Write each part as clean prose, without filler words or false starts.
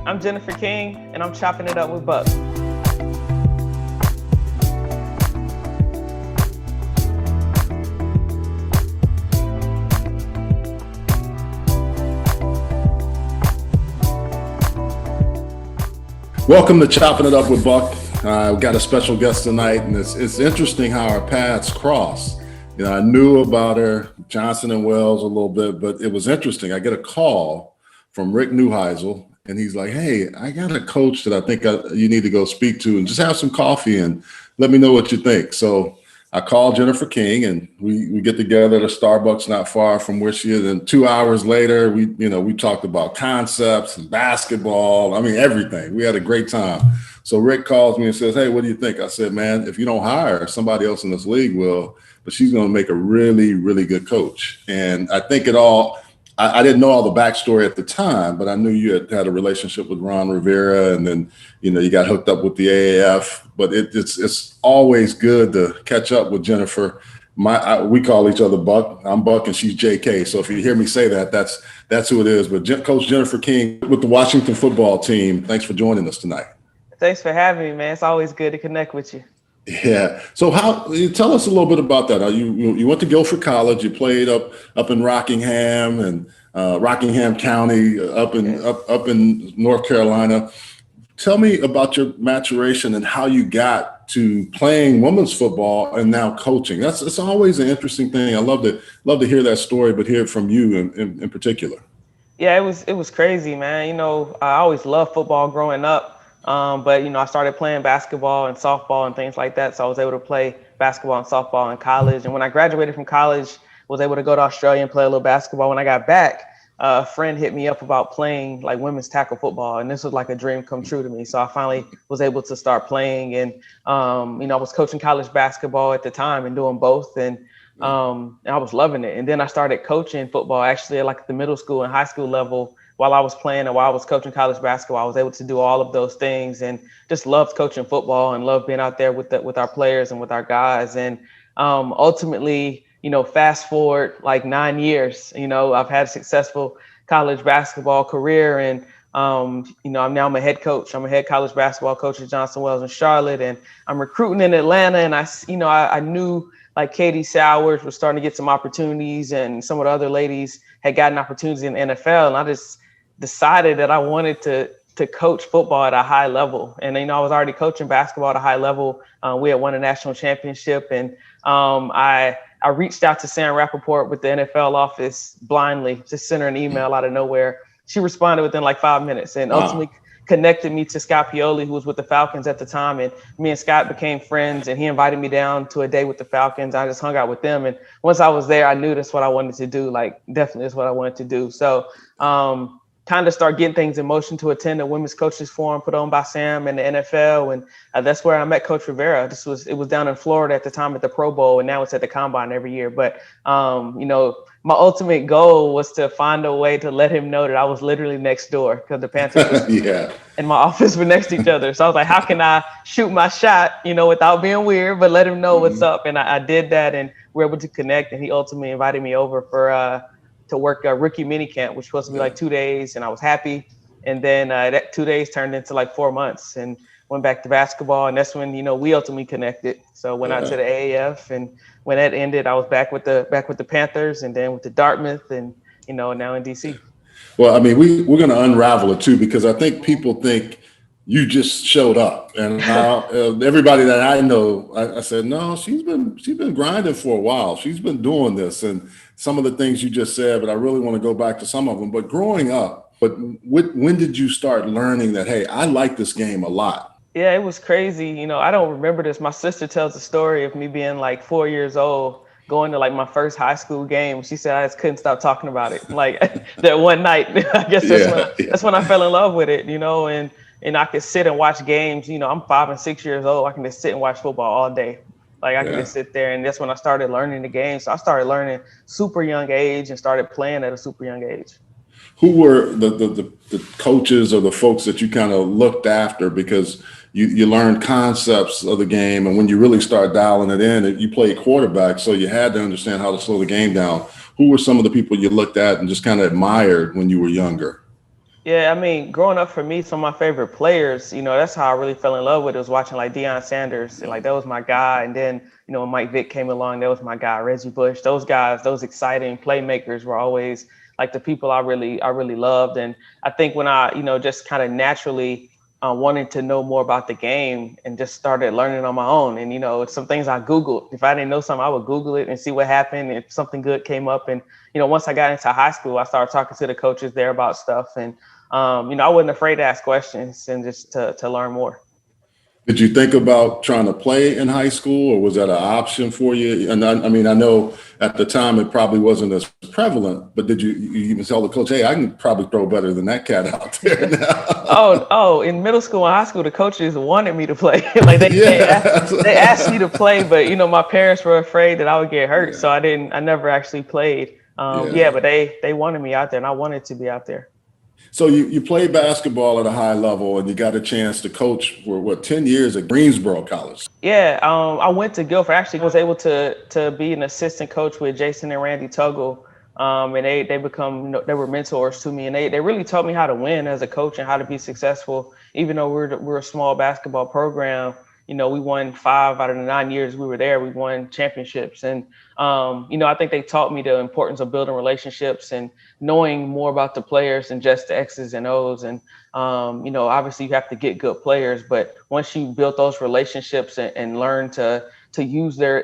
I'm Jennifer King, and I'm chopping it up with Buck. Welcome to Chopping It Up with Buck. We've got a special guest tonight, and it's interesting how our paths cross. You know, I knew about her, Johnson and Wells, a little bit, but it was interesting. I get a call from Rick Neuheisel, and he's like, "Hey, I got a coach that I think you need to go speak to, and just have some coffee and let me know what you think." So I called Jennifer King, and we get together at a Starbucks not far from where she is. And 2 hours later, we talked about concepts and basketball. I mean, everything. We had a great time. So Rick calls me and says, "Hey, what do you think?" I said, "Man, if you don't hire her, somebody else in this league will, but she's going to make a really, really good coach." And I think I didn't know all the backstory at the time, but I knew you had a relationship with Ron Rivera, and then, you got hooked up with the AAF. But it's always good to catch up with Jennifer. We call each other Buck. I'm Buck, and she's JK. So if you hear me say that, that's who it is. But Coach Jennifer King with the Washington football team, thanks for joining us tonight. Thanks for having me, man. It's always good to connect with you. Yeah. So tell us a little bit about that. You went to Guilford College. You played up in Rockingham and Rockingham County up in North Carolina. Tell me about your maturation and how you got to playing women's football and now coaching. It's always an interesting thing. I love to hear that story, but hear it from you in particular. Yeah, it was crazy, man. I always loved football growing up. But I started playing basketball and softball and things like that. So I was able to play basketball and softball in college. And when I graduated from college, was able to go to Australia and play a little basketball. When I got back, a friend hit me up about playing like women's tackle football. And this was like a dream come true to me. So I finally was able to start playing. And, I was coaching college basketball at the time and doing both. And I was loving it. And then I started coaching football actually at like the middle school and high school level. While I was playing and while I was coaching college basketball, I was able to do all of those things and just loved coaching football and loved being out there with our players and with our guys. And ultimately, fast forward like 9 years, I've had a successful college basketball career. And, I'm a head coach. I'm a head college basketball coach at Johnson Wells in Charlotte. And I'm recruiting in Atlanta. And I knew like Katie Sowers was starting to get some opportunities, and some of the other ladies had gotten opportunities in the NFL. And I just decided that I wanted to coach football at a high level. And, I was already coaching basketball at a high level. We had won a national championship. And I reached out to Sam Rappaport with the NFL office blindly, just sent her an email out of nowhere. She responded within like 5 minutes and ultimately connected me to Scott Pioli, who was with the Falcons at the time. And me and Scott became friends, and he invited me down to a day with the Falcons. I just hung out with them. And once I was there, I knew that's what I wanted to do. Like, definitely that's what I wanted to do. So kind of start getting things in motion to attend a women's coaches forum put on by Sam and the NFL. And that's where I met Coach Rivera. It was down in Florida at the time at the Pro Bowl, and now it's at the Combine every year. But, my ultimate goal was to find a way to let him know that I was literally next door, because the Panthers and my office were next to each other. So I was like, how can I shoot my shot, without being weird, but let him know what's up. And I did that, and we were able to connect. And he ultimately invited me over to work a rookie mini camp, which was supposed to be like 2 days. And I was happy. And then that 2 days turned into like 4 months, and went back to basketball. And that's when, we ultimately connected. So went out to the AAF, and when that ended, I was back with the Panthers, and then with the Dartmouth, and, now in DC. Well, I mean, we're going to unravel it too, because I think people think you just showed up, and everybody that I know, I said, no, she's been grinding for a while. She's been doing this, and some of the things you just said, but I really want to go back to some of them. But growing up, when did you start learning that, hey, I like this game a lot? Yeah, it was crazy. I don't remember this. My sister tells the story of me being like 4 years old, going to like my first high school game. She said I just couldn't stop talking about it. Like that one night, I guess that's when I fell in love with it, and I could sit and watch games. I'm 5 and 6 years old. I can just sit and watch football all day. Like I can just sit there, and that's when I started learning the game. So I started learning super young age and started playing at a super young age. Who were the coaches or the folks that you kind of looked after, because you learned concepts of the game, and when you really start dialing it in, you played quarterback, so you had to understand how to slow the game down. Who were some of the people you looked at and just kind of admired when you were younger? Yeah, I mean, growing up for me, some of my favorite players, that's how I really fell in love with it, was watching like Deion Sanders. And, like, that was my guy. And then, when Mike Vick came along, that was my guy, Reggie Bush. Those guys, those exciting playmakers were always like the people I really loved. And I think when I, just kind of naturally wanted to know more about the game and just started learning on my own. And, some things I Googled. If I didn't know something, I would Google it and see what happened. If something good came up. And, once I got into high school, I started talking to the coaches there about stuff. And I wasn't afraid to ask questions and just to learn more. Did you think about trying to play in high school, or was that an option for you? And I mean, I know at the time it probably wasn't as prevalent, but did you even tell the coach, hey, I can probably throw better than that cat out there now? Oh, in middle school and high school, the coaches wanted me to play. Like they asked me to play, but my parents were afraid that I would get hurt, so I never actually played. But they wanted me out there, and I wanted to be out there. So you played basketball at a high level, and you got a chance to coach for 10 years at Greensboro College. Yeah, I went to Guilford. Actually, was able to be an assistant coach with Jason and Randy Tuggle, and they become they were mentors to me, and they really taught me how to win as a coach and how to be successful. Even though we're a small basketball program, we won 5 out of the 9 years we were there. We won championships, and I think they taught me the importance of building relationships and knowing more about the players than just the X's and O's. And obviously you have to get good players, but once you build those relationships and learn to use their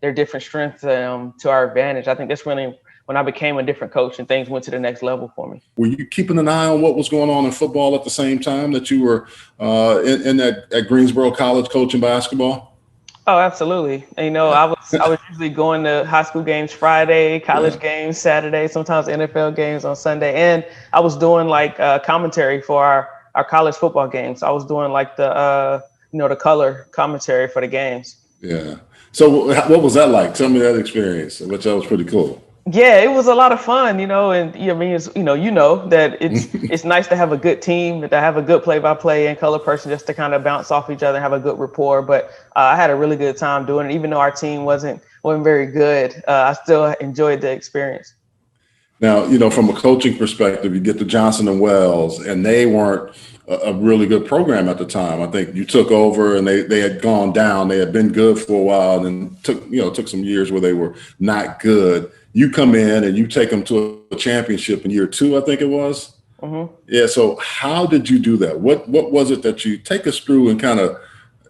different strengths to our advantage, I think that's really when I became a different coach and things went to the next level for me. Were you keeping an eye on what was going on in football at the same time that you were at Greensboro College coaching basketball? Oh, absolutely. And, I was usually going to high school games Friday, college games Saturday, sometimes NFL games on Sunday. And I was doing like commentary for our college football games. I was doing like the color commentary for the games. Yeah. So what was that like? Tell me that experience, which that was pretty cool. Yeah, it was a lot of fun, and I mean, it's, that it's nice to have a good team, to have a good play-by-play and color person just to kind of bounce off each other and have a good rapport. But I had a really good time doing it, even though our team wasn't very good. I still enjoyed the experience. Now, from a coaching perspective, you get to Johnson and Wells, and they weren't a really good program at the time. I think you took over, and they had gone down. They had been good for a while, and took some years where they were not good. You come in and you take them to a championship in year 2, I think it was. Mm-hmm. Yeah. So how did you do that? What was it that you take us through and kind of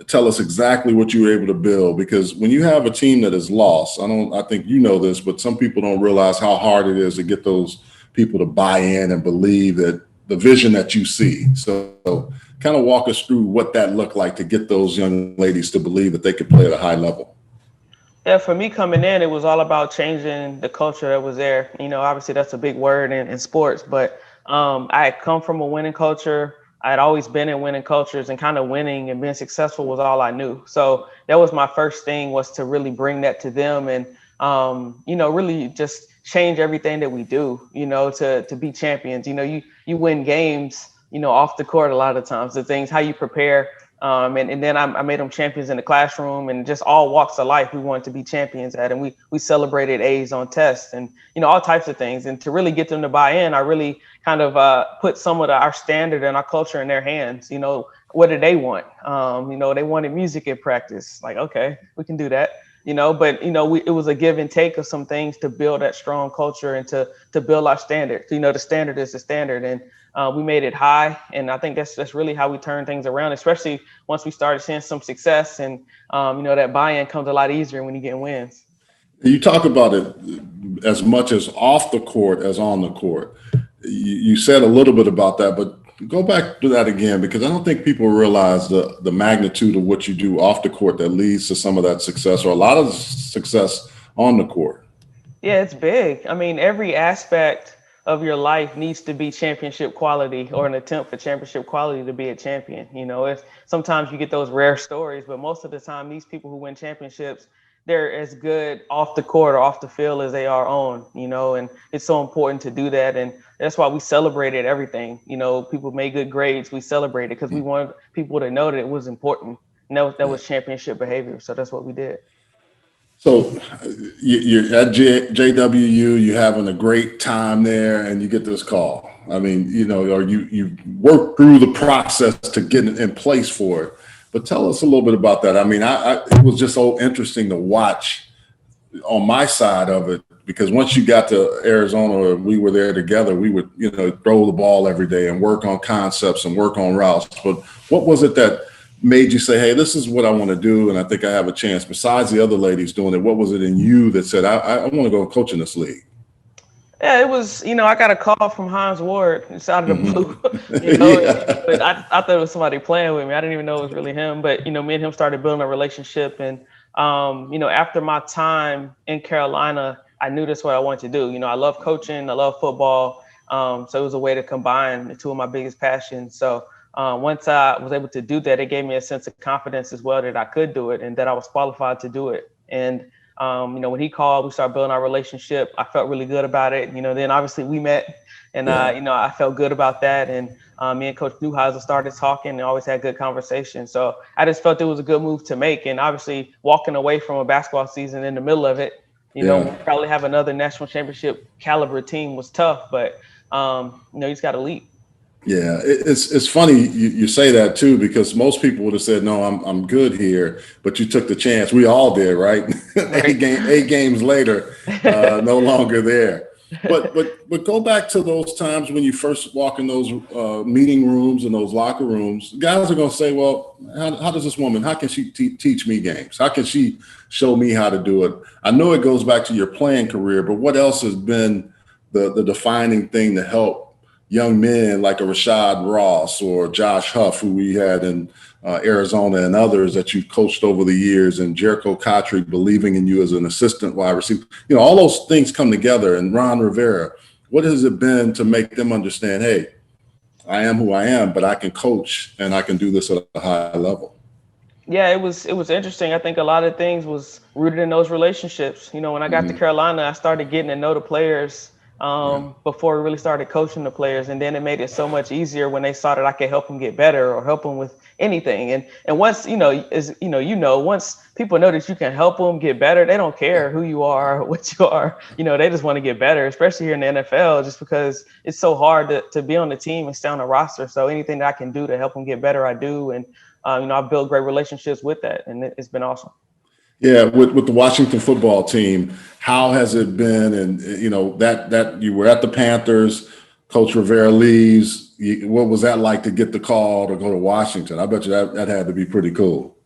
tell us exactly what you were able to build? Because when you have a team that is lost, I think this, but some people don't realize how hard it is to get those people to buy in and believe that the vision that you see. So kind of walk us through what that looked like to get those young ladies to believe that they could play at a high level. Yeah, for me coming in, it was all about changing the culture that was there. Obviously that's a big word in sports, but I had come from a winning culture. I had always been in winning cultures, and kind of winning and being successful was all I knew. So that was my first thing, was to really bring that to them and, really just change everything that we do, to be champions. You win games, off the court a lot of times, the things, how you prepare. And then I made them champions in the classroom, and just all walks of life we wanted to be champions at. And we celebrated A's on tests and, all types of things. And to really get them to buy in, I really kind of put some of our standard and our culture in their hands. What did they want? They wanted music at practice. Like, okay, we can do that. But it was a give and take of some things to build that strong culture and to build our standard. The standard is the standard, and we made it high. And I think that's really how we turn things around, especially once we started seeing some success. And that buy-in comes a lot easier when you get wins. You talk about it as much as off the court as on the court. You said a little bit about that, but go back to that again, because I don't think people realize the magnitude of what you do off the court that leads to some of that success, or a lot of success on the court. Yeah, it's big. I mean, every aspect of your life needs to be championship quality, or an attempt for championship quality to be a champion. If sometimes you get those rare stories, but most of the time, these people who win championships, they're as good off the court or off the field as they are on, and it's so important to do that. And that's why we celebrated everything. People made good grades. We celebrated because we wanted people to know that it was important. And that was championship behavior. So that's what we did. So you're at JWU, you're having a great time there, and you get this call. I mean, or you work through the process to get it in place for it. But tell us a little bit about that. I mean, it was just so interesting to watch on my side of it, because once you got to Arizona, we were there together, we would, throw the ball every day and work on concepts and work on routes. But what was it that made you say, hey, this is what I want to do, and I think I have a chance, besides the other ladies doing it? What was it in you that said, I want to go coach in this league? Yeah, it was, I got a call from Hines Ward. It's out of the blue, Yeah. but I thought it was somebody playing with me. I didn't even know it was really him, but, me and him started building a relationship. And, after my time in Carolina, I knew that's what I wanted to do. I love coaching, I love football. So it was a way to combine the two of my biggest passions. So once I was able to do that, it gave me a sense of confidence as well that I could do it and that I was qualified to do it. And when he called, we started building our relationship. I felt really good about it. Then obviously we met, and I felt good about that. And me and Coach Neuhauser started talking and always had good conversations. So I just felt it was a good move to make. And obviously walking away from a basketball season in the middle of it, probably have another national championship caliber team was tough, but you just got to leap. Yeah, it's funny you say that too, because most people would have said, no, I'm good here, but you took the chance. We all did, right? Right. eight games later, no longer there. But go back to those times when you first walk in those meeting rooms and those locker rooms. Guys are going to say, well, how does this woman, how can she teach me games? How can she show me how to do it? I know it goes back to your playing career, but what else has been the defining thing to help young men like a Rashad Ross or Josh Huff, who we had in Arizona, and others that you've coached over the years, and Jericho Cotry believing in you as an assistant wide receiver? All those things come together. And Ron Rivera, what has it been to make them understand, hey, I am who I am, but I can coach and I can do this at a high level? Yeah, it was interesting. I think a lot of things was rooted in those relationships. When I got to Carolina, I started getting to know the players before we really started coaching the players. And then it made it so much easier when they saw that I could help them get better or help them with anything. And once, once people know that you can help them get better, they don't care who you are or what you are. They just want to get better, especially here in the NFL, just because it's so hard to be on the team and stay on the roster. So anything that I can do to help them get better, I do. And, I've built great relationships with that, and it's been awesome. Yeah, with the Washington football team, how has it been? And that you were at the Panthers, Coach Rivera leaves. What was that like to get the call to go to Washington? I bet you that had to be pretty cool.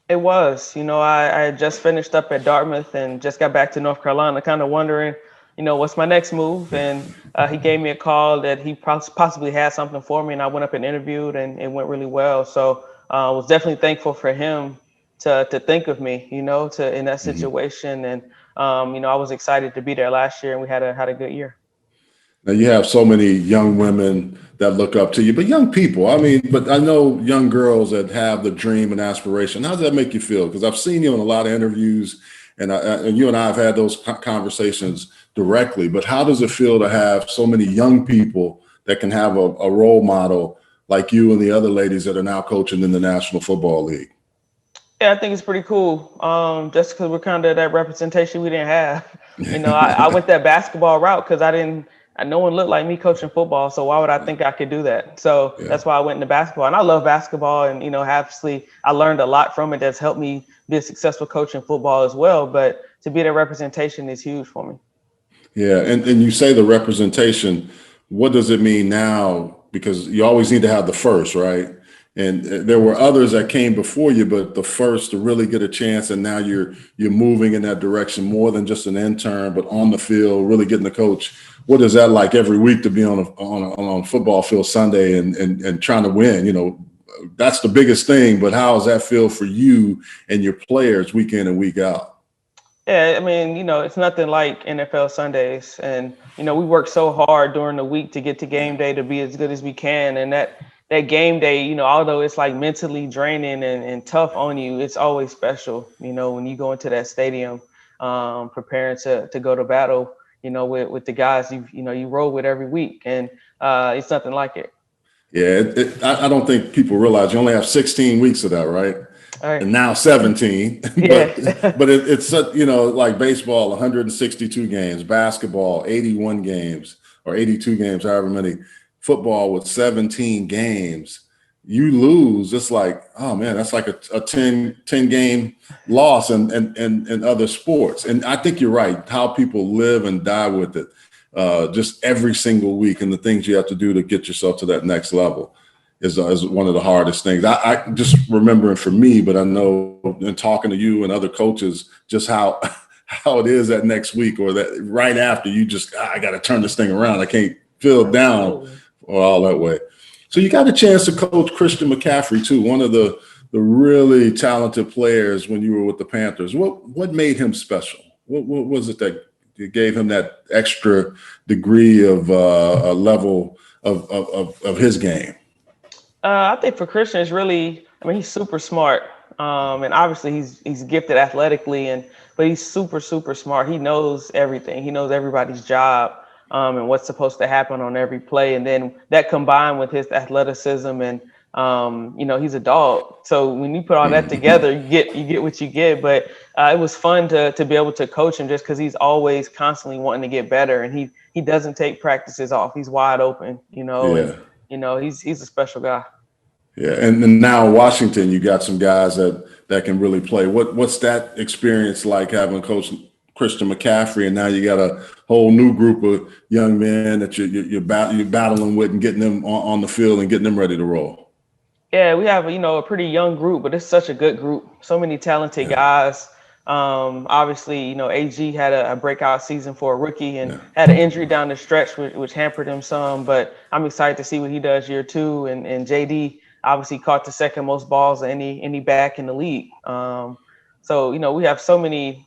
It was. I had just finished up at Dartmouth and just got back to North Carolina, kind of wondering, what's my next move? And he gave me a call that he possibly had something for me, and I went up and interviewed, and it went really well. So I was definitely thankful for him to think of me, in that situation. And, I was excited to be there last year, and we had a good year. Now you have so many young women that look up to you, but young people, but I know young girls that have the dream and aspiration. How does that make you feel? Because I've seen you in a lot of interviews, and you and I have had those conversations directly, but how does it feel to have so many young people that can have a role model like you and the other ladies that are now coaching in the National Football League? Yeah, I think it's pretty cool. Just because we're kind of that representation we didn't have. I went that basketball route because no one looked like me coaching football. So why would I think I could do that? So That's why I went into basketball. And I love basketball. And, obviously I learned a lot from it that's helped me be a successful coach in football as well. But to be that representation is huge for me. Yeah. And you say the representation, what does it mean now? Because you always need to have the first, right? And there were others that came before you, but the first to really get a chance, and now you're moving in that direction more than just an intern, but on the field, really getting to coach. What is that like every week to be on a football field Sunday and trying to win? That's the biggest thing. But how does that feel for you and your players week in and week out? Yeah, it's nothing like NFL Sundays, and we work so hard during the week to get to game day to be as good as we can, and that game day, although it's like mentally draining and tough on you, it's always special, when you go into that stadium, preparing to go to battle, with the guys you roll with every week. And it's nothing like it. Yeah, I don't think people realize you only have 16 weeks of that, right? All right. And now 17. Yeah. but it's like baseball, 162 games, basketball, 81 games or 82 games, however many. football with 17 games, you lose. It's like, oh man, that's like a 10 game loss in other sports. And I think you're right. How people live and die with it, just every single week, and the things you have to do to get yourself to that next level is one of the hardest things. I just remembering for me, but I know in talking to you and other coaches, just how it is that next week or that right after, you just, I got to turn this thing around. I can't feel down all that way. So you got a chance to coach Christian McCaffrey too, one of the really talented players when you were with the Panthers. What made him special? What was it that gave him that extra degree of a level of his game? I think for Christian, it's really, I mean, he's super smart. And obviously he's gifted athletically, but he's super, super smart. He knows everything. He knows everybody's job, and what's supposed to happen on every play. And then that combined with his athleticism and, he's a dog. So when you put all that together, you get what you get. But it was fun to be able to coach him just because he's always constantly wanting to get better. And he doesn't take practices off. He's wide open, and, he's a special guy. Yeah, and then now in Washington, you got some guys that can really play. What's that experience like, having coached Christian McCaffrey, and now you got a whole new group of young men that you're battling with and getting them on the field and getting them ready to roll? Yeah, we have a pretty young group, but it's such a good group. So many talented guys. Obviously, AG had a breakout season for a rookie and had an injury down the stretch, which hampered him some. But I'm excited to see what he does year two. And JD obviously caught the second most balls of any back in the league. So we have so many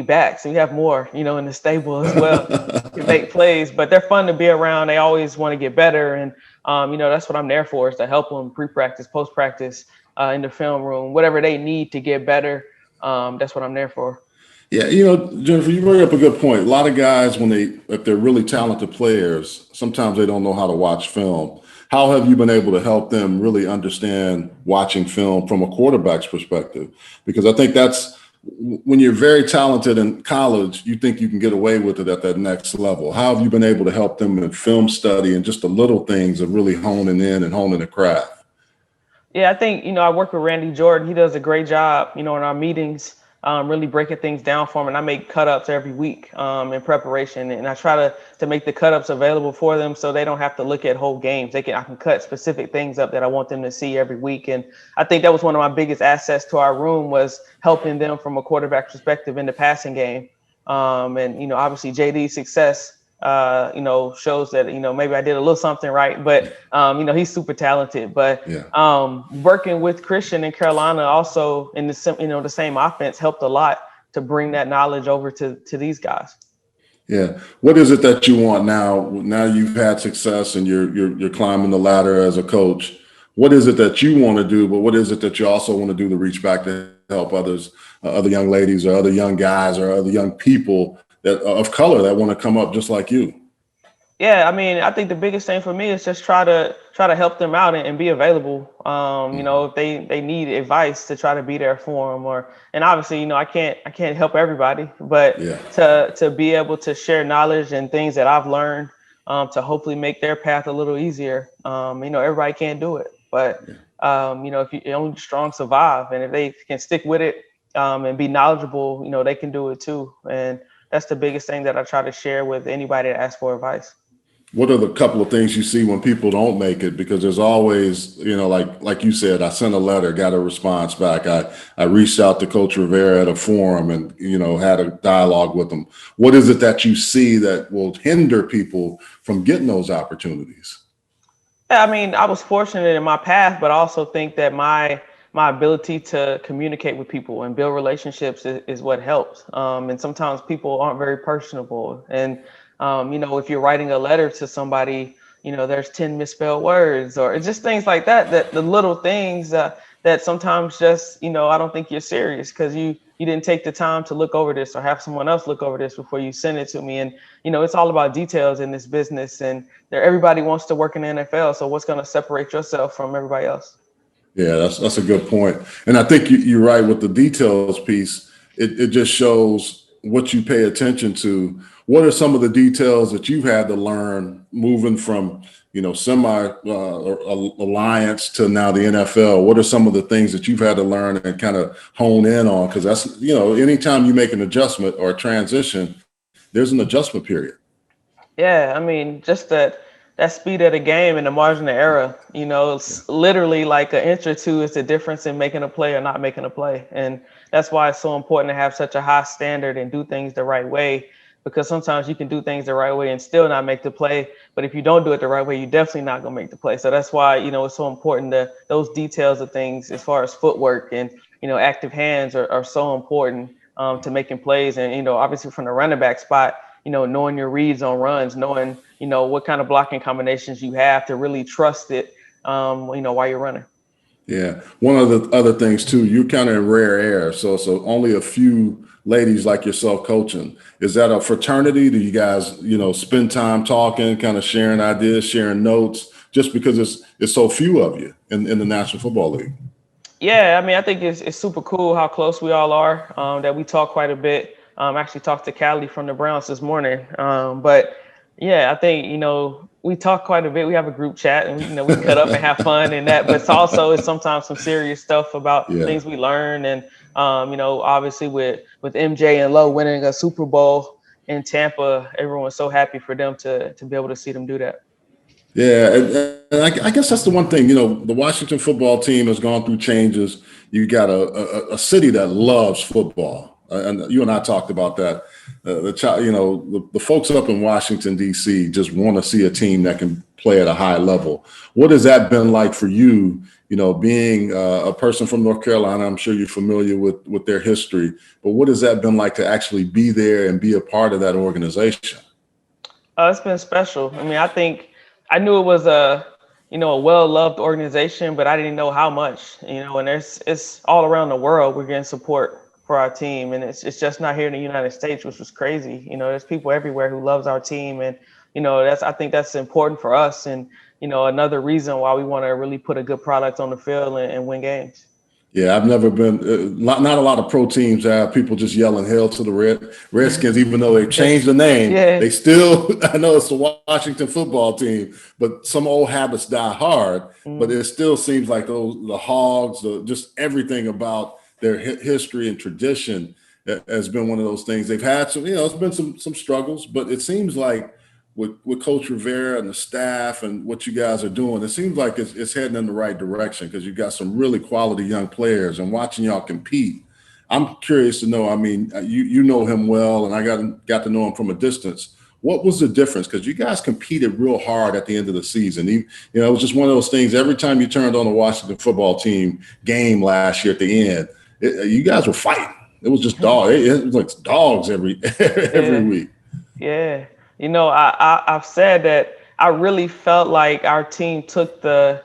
backs, and we have more, in the stable as well to make plays. But they're fun to be around. They always want to get better, and that's what I'm there for, is to help them pre-practice, post-practice, in the film room, whatever they need to get better. That's what I'm there for. Yeah, Jennifer, you bring up a good point. A lot of guys, if they're really talented players, sometimes they don't know how to watch film. How have you been able to help them really understand watching film from a quarterback's perspective? Because I think that's, when you're very talented in college, you think you can get away with it at that next level. How have you been able to help them in film study and just the little things of really honing in and honing the craft? Yeah, I think, I work with Randy Jordan. He does a great job, in our meetings, really breaking things down for him. And I make cut-ups every week in preparation. And I try to make the cut-ups available for them so they don't have to look at whole games. I can cut specific things up that I want them to see every week. And I think that was one of my biggest assets to our room, was helping them from a quarterback perspective in the passing game. And, obviously JD's success, shows that, maybe I did a little something right, but, he's super talented. But working with Christian in Carolina also in the same offense helped a lot to bring that knowledge over to these guys. Yeah. What is it that you want now? Now you've had success and you're climbing the ladder as a coach. What is it that you want to do, but what is it that you also want to do to reach back to help others, other young ladies or other young guys or other young people that of color that want to come up just like you? Yeah, I mean, I think the biggest thing for me is just try to help them out and be available. If they need advice, to try to be there for them. And obviously, I can't help everybody, but to be able to share knowledge and things that I've learned, to hopefully make their path a little easier. Everybody can't do it, but if you only strong survive, and if they can stick with it and be knowledgeable, they can do it too. And that's the biggest thing that I try to share with anybody that asks for advice. What are the couple of things you see when people don't make it? Because there's always, like you said, I sent a letter, got a response back. I reached out to Coach Rivera at a forum and, had a dialogue with them. What is it that you see that will hinder people from getting those opportunities? Yeah, I mean, I was fortunate in my path, but I also think that my ability to communicate with people and build relationships is what helps. And sometimes people aren't very personable. And, if you're writing a letter to somebody, there's 10 misspelled words or just things like that the little things that sometimes just, I don't think you're serious because you didn't take the time to look over this or have someone else look over this before you send it to me. And, it's all about details in this business, and everybody wants to work in the NFL. So what's going to separate yourself from everybody else? Yeah, that's a good point. And I think you're right with the details piece. It just shows what you pay attention to. what are some of the details that you've had to learn moving from, alliance to now the NFL? What are some of the things that you've had to learn and kind of hone in on? Because that's, anytime you make an adjustment or a transition, there's an adjustment period. Yeah, I mean, just that speed of the game and the margin of error, it's literally like an inch or two is the difference in making a play or not making a play. And that's why it's so important to have such a high standard and do things the right way, because sometimes you can do things the right way and still not make the play. But if you don't do it the right way, you're definitely not going to make the play. So that's why, it's so important that those details of things as far as footwork and, active hands are so important to making plays. And, obviously from the running back spot, knowing your reads on runs, knowing, what kind of blocking combinations you have to really trust it, while you're running. Yeah. One of the other things too, you're kind of in rare air. So only a few ladies like yourself coaching. Is that a fraternity? Do you guys, spend time talking, kind of sharing ideas, sharing notes, just because it's so few of you in the National Football League? Yeah. I mean, I think it's super cool how close we all are, that we talk quite a bit. I actually talked to Callie from the Browns this morning. But yeah, I think, we talk quite a bit. We have a group chat and, we cut up and have fun and that, but it's sometimes some serious stuff about things we learn. And, obviously with MJ and Lowe winning a Super Bowl in Tampa, everyone's so happy for them to be able to see them do that. Yeah, and I guess that's the one thing, the Washington football team has gone through changes. You got a city that loves football. And you and I talked about that. The folks up in Washington, D.C. just want to see a team that can play at a high level. What has that been like for you, being a person from North Carolina? I'm sure you're familiar with their history, but what has that been like to actually be there and be a part of that organization? It's been special. I mean, I think I knew it was a well-loved organization, but I didn't know how much, and it's all around the world. We're getting support for our team, and it's just not here in the United States, which was crazy. There's people everywhere who loves our team, and I think that's important for us, and another reason why we want to really put a good product on the field and win games. Yeah, I've never been not a lot of pro teams have people just yelling hell to the Redskins, even though they've changed the name. They still, I know it's the Washington football team, but some old habits die hard. But it still seems like the Hogs, just everything about their history and tradition has been one of those things. They've had some, it's been some struggles, but it seems like with Coach Rivera and the staff and what you guys are doing, it seems like it's heading in the right direction because you've got some really quality young players. And watching y'all compete, I'm curious to know, I mean, you know him well, and I got to know him from a distance. What was the difference? Because you guys competed real hard at the end of the season. It was just one of those things. Every time you turned on the Washington football team game last year at the end, you guys were fighting. It was just dogs. It was like dogs every week. Yeah. I've said that I really felt like our team took the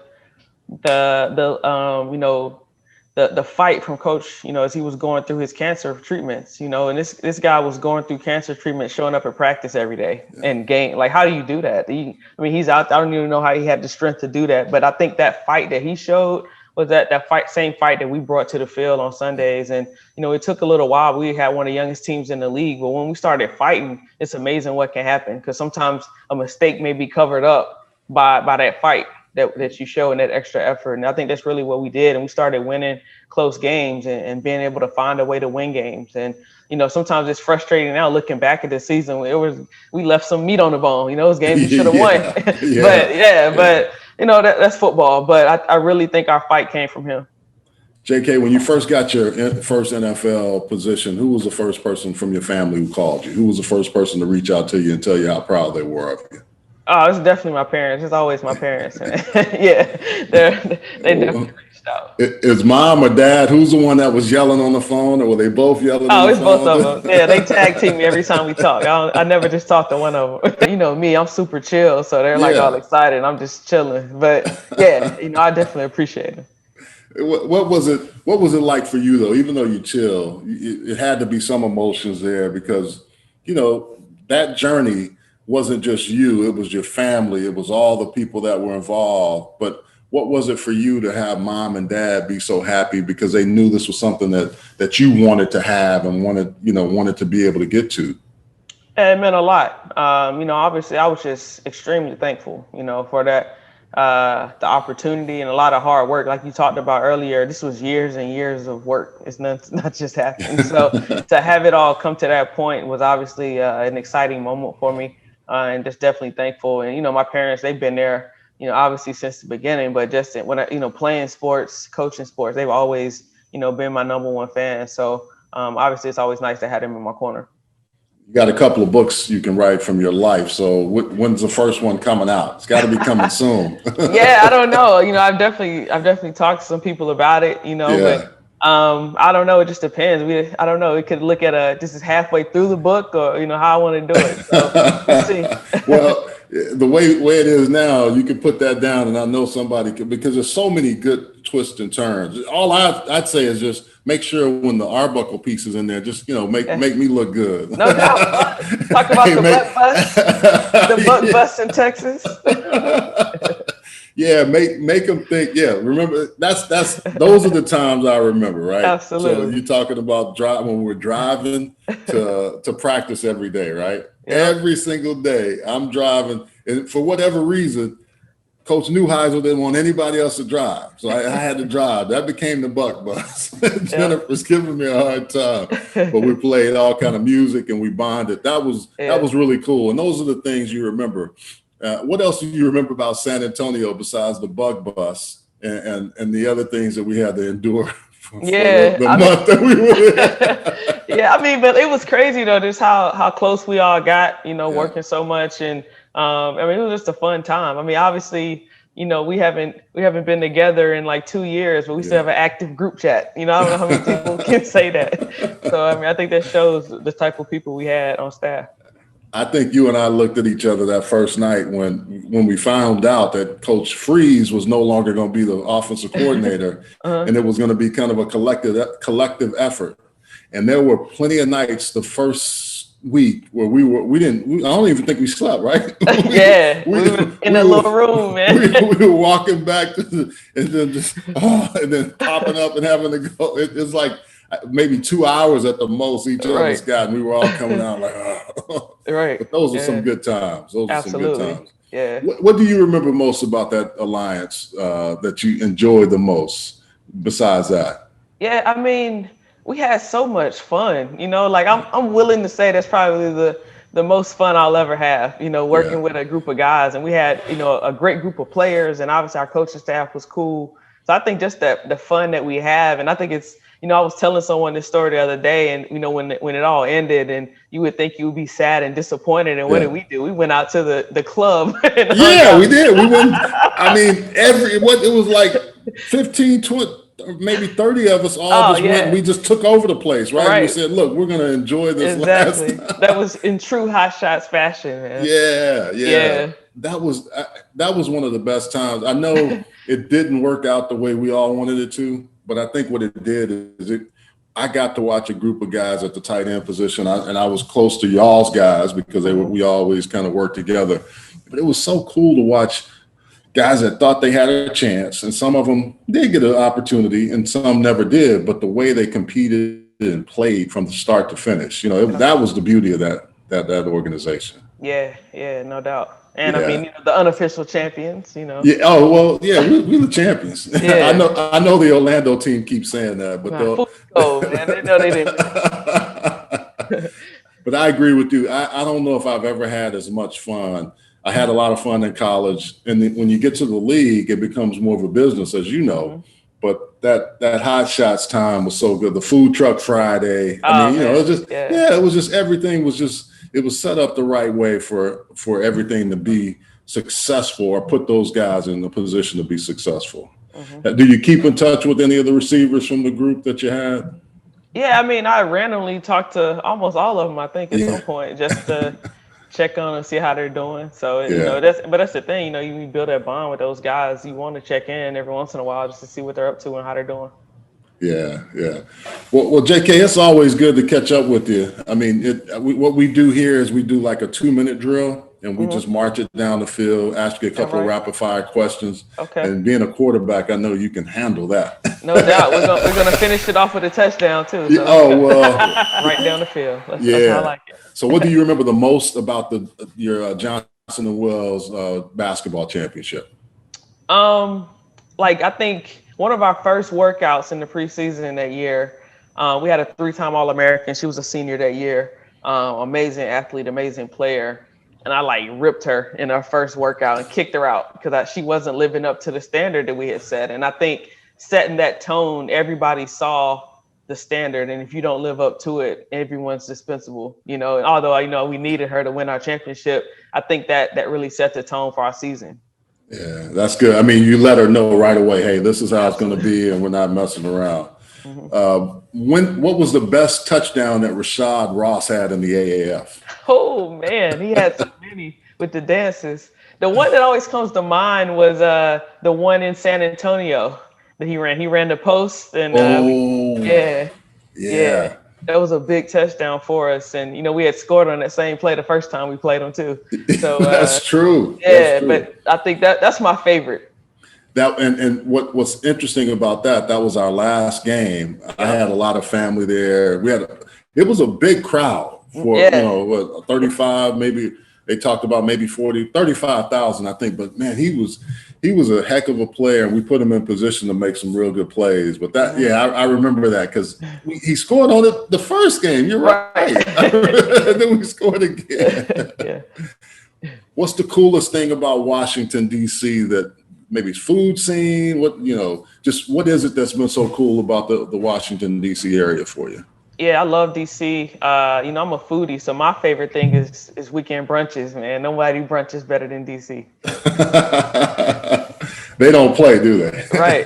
fight from Coach, as he was going through his cancer treatments, and this guy was going through cancer treatment, showing up at practice every day and game. Like, how do you do that? He's out. I don't even know how he had the strength to do that. But I think that fight that he showed was that same fight that we brought to the field on Sundays. And, it took a little while. We had one of the youngest teams in the league, but when we started fighting, it's amazing what can happen. Because sometimes a mistake may be covered up by that fight that you show and that extra effort. And I think that's really what we did. And we started winning close games and being able to find a way to win games. And, sometimes it's frustrating now looking back at the season. We left some meat on the bone, those games we should have won. But that's football. But I really think our fight came from him. JK, when you first got your first NFL position, who was the first person from your family who called you? Who was the first person to reach out to you and tell you how proud they were of you? Oh, it's definitely my parents. It's always my parents. Yeah, they definitely reached out. Is mom or dad, who's the one that was yelling on the phone, or were they both yelling on the phone? Oh, it's both of them. Yeah, they tag team me every time we talk. I never just talk to one of them. Me, I'm super chill, so they're like all excited. And I'm just chilling. But yeah, I definitely appreciate it. What was it like for you though? Even though you chill, it had to be some emotions there because that journey wasn't just you, it was your family, it was all the people that were involved. But what was it for you to have mom and dad be so happy because they knew this was something that you wanted to have and wanted to be able to get to? It meant a lot. Obviously I was just extremely thankful, for that, the opportunity and a lot of hard work. Like you talked about earlier, this was years and years of work. It's not just happening. So to have it all come to that point was obviously an exciting moment for me, and just definitely thankful. And, my parents, they've been there, obviously since the beginning, but just when I, playing sports, coaching sports, they've always, been my number one fan. So obviously it's always nice to have them in my corner. You got a couple of books you can write from your life. So when's the first one coming out? It's got to be coming soon. Yeah, I don't know. I've definitely talked to some people about it, Yeah. but I don't know. It just depends. I don't know. We could look at this is halfway through the book, or how I want to do it. So we'll see. Well, the way it is now, you could put that down, and I know somebody could, because there's so many good twists and turns. All I'd say is just make sure when the Arbuckle piece is in there, just make me look good. No doubt. Talk about the butt bust in Texas. Yeah, make them think. Yeah, remember those are the times I remember, right? Absolutely. So you're talking about when we're driving to practice every day, right? Yeah. Every single day I'm driving, and for whatever reason, Coach Neuheisel didn't want anybody else to drive, so I had to drive. That became the buck bus. Jennifer's giving me a hard time, but we played all kind of music and we bonded. That was really cool, and those are the things you remember. What else do you remember about San Antonio besides the bug bus and the other things that we had to endure for the month that we were in? Yeah, but it was crazy though, just how close we all got, working so much. And it was just a fun time. Obviously, we haven't been together in like 2 years, but we still have an active group chat. I don't know how many people can say that. So, I think that shows the type of people we had on staff. I think you and I looked at each other that first night when we found out that Coach Freeze was no longer going to be the offensive coordinator, and it was going to be kind of a collective effort. And there were plenty of nights the first week where I don't even think we slept, right? we were in a little room, man. We were walking back and then popping up and having to go. It's like maybe 2 hours at the most each of us got, and we were all coming out like, oh. Right. But those are some good times. Absolutely. Some good times. Yeah. What do you remember most about that alliance that you enjoyed the most besides that? Yeah, we had so much fun, like I'm willing to say that's probably the most fun I'll ever have, working with a group of guys. And we had, a great group of players, and obviously our coaching staff was cool. So I think just the fun that we have, and I think it's, I was telling someone this story the other day, and when it all ended, and you would think you would be sad and disappointed, and what did we do? We went out to the club. Yeah, we did. We went. It was like 15, 20, maybe 30 of us all went. And we just took over the place, right? We said, "Look, we're going to enjoy this." Exactly. Last time. That was in true Hot Shots fashion, man. Yeah. That was one of the best times. I know it didn't work out the way we all wanted it to. But I think what it did is I got to watch a group of guys at the tight end position, and I was close to y'all's guys because we always kind of worked together. But it was so cool to watch guys that thought they had a chance, and some of them did get an opportunity, and some never did. But the way they competed and played from the start to finish, that was the beauty of that organization. Yeah, no doubt. And the unofficial champions, Yeah. Oh well, yeah. We're the champions. Yeah. I know the Orlando team keeps saying that, but man, they know they didn't. But I agree with you. I don't know if I've ever had as much fun. I had a lot of fun in college, and then when you get to the league, it becomes more of a business, as you know. But that Hot Shots time was so good. The food truck Friday. It was just it was just everything was just. It was set up the right way for everything to be successful, or put those guys in a position to be successful. Do you keep in touch with any of the receivers from the group that you had? Yeah, I randomly talked to almost all of them, I think, at some point, just to check on and see how they're doing. So, that's the thing, you build that bond with those guys. You want to check in every once in a while just to see what they're up to and how they're doing. Yeah. Well, JK, it's always good to catch up with you. What we do here is we do like a 2-minute drill, and we just march it down the field, ask you a couple of rapid fire questions. Okay. And being a quarterback, I know you can handle that. No doubt. We're gonna finish it off with a touchdown too. So. Oh, well. Right down the field. That's how I like it. So what do you remember the most about your Johnson and Wells basketball championship? I think one of our first workouts in the preseason that year, we had a 3-time All-American. She was a senior that year. Amazing athlete, amazing player. And I ripped her in our first workout and kicked her out because she wasn't living up to the standard that we had set. And I think setting that tone, everybody saw the standard. And if you don't live up to it, everyone's dispensable, and although, we needed her to win our championship, I think that really set the tone for our season. Yeah, that's good. I mean, you let her know right away, hey, this is how it's going to be, and we're not messing around. Mm-hmm. What was the best touchdown that Rashad Ross had in the AAF? Oh, man, he had so many with the dances. The one that always comes to mind was the one in San Antonio that he ran. He ran the post, and yeah. That was a big touchdown for us. And, we had scored on that same play the first time we played them too. So that's true. Yeah, that's true. But I think that's my favorite. That and what's interesting about that was our last game. I had a lot of family there. It was a big crowd for 35, maybe they talked about maybe 35,000, I think. But man, he was a heck of a player, and we put him in position to make some real good plays. But I remember that because he scored on it the first game. You're right. And then we scored again. Yeah. What's the coolest thing about Washington, D.C. that maybe it's food scene? What is it that's been so cool about the Washington, D.C. area for you? Yeah, I love DC. I'm a foodie, so my favorite thing is weekend brunches, man. Nobody brunches better than DC. They don't play, do they? Right.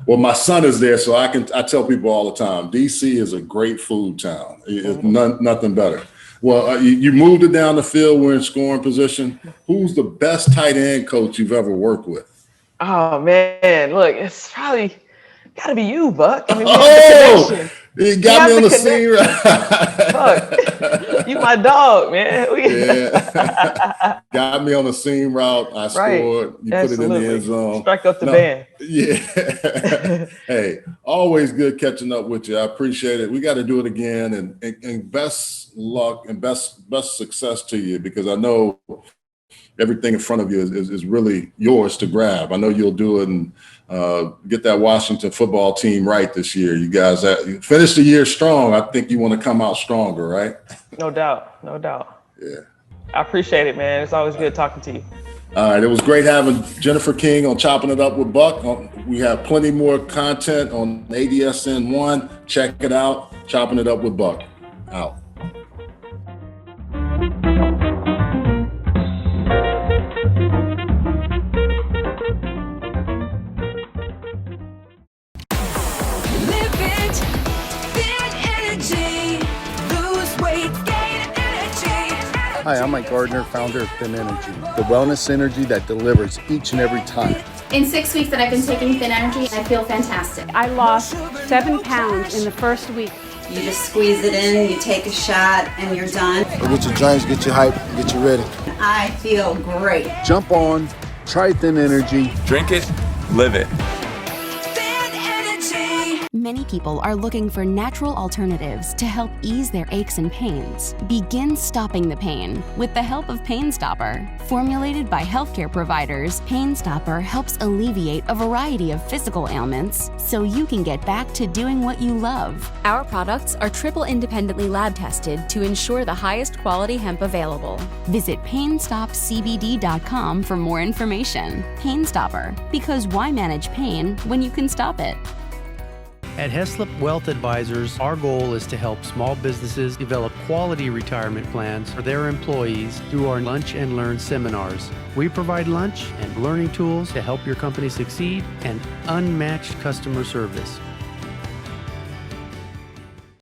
Well, my son is there, so I tell people all the time, DC is a great food town. It's nothing better. Well, you moved it down the field. We're in scoring position. Who's the best tight end coach you've ever worked with? Oh, man. Look, it's probably got to be you, Buck. I mean, we have the connection. You got me on the scene, right? Fuck. You my dog, man. Got me on the seam route. I scored. You put it in the end zone. Strike up the band. Yeah. Hey, always good catching up with you. I appreciate it. We got to do it again, and best luck and best success to you, because I know everything in front of you is really yours to grab. I know you'll do it and get that Washington football team right this year. You guys finish the year strong. I think you want to come out stronger, right? No doubt. Yeah. I appreciate it, man. It's always good talking to you. All right. It was great having Jennifer King on Chopping It Up with Buck. We have plenty more content on ADSN 1. Check it out. Chopping It Up with Buck. Out. Hi, I'm Mike Gardner, founder of Thin Energy, the wellness energy that delivers each and every time. In 6 weeks that I've been taking Thin Energy, I feel fantastic. I lost 7 pounds in the first week. You just squeeze it in, you take a shot, and you're done. Get your drinks, get you hype, get you ready. I feel great. Jump on, try Thin Energy. Drink it, live it. Many people are looking for natural alternatives to help ease their aches and pains. Begin stopping the pain with the help of Pain Stopper. Formulated by healthcare providers, Pain Stopper helps alleviate a variety of physical ailments so you can get back to doing what you love. Our products are triple independently lab tested to ensure the highest quality hemp available. Visit PainStopCBD.com for more information. Pain Stopper, because why manage pain when you can stop it? At Heslop Wealth Advisors, our goal is to help small businesses develop quality retirement plans for their employees through our Lunch and Learn seminars. We provide lunch and learning tools to help your company succeed and unmatched customer service.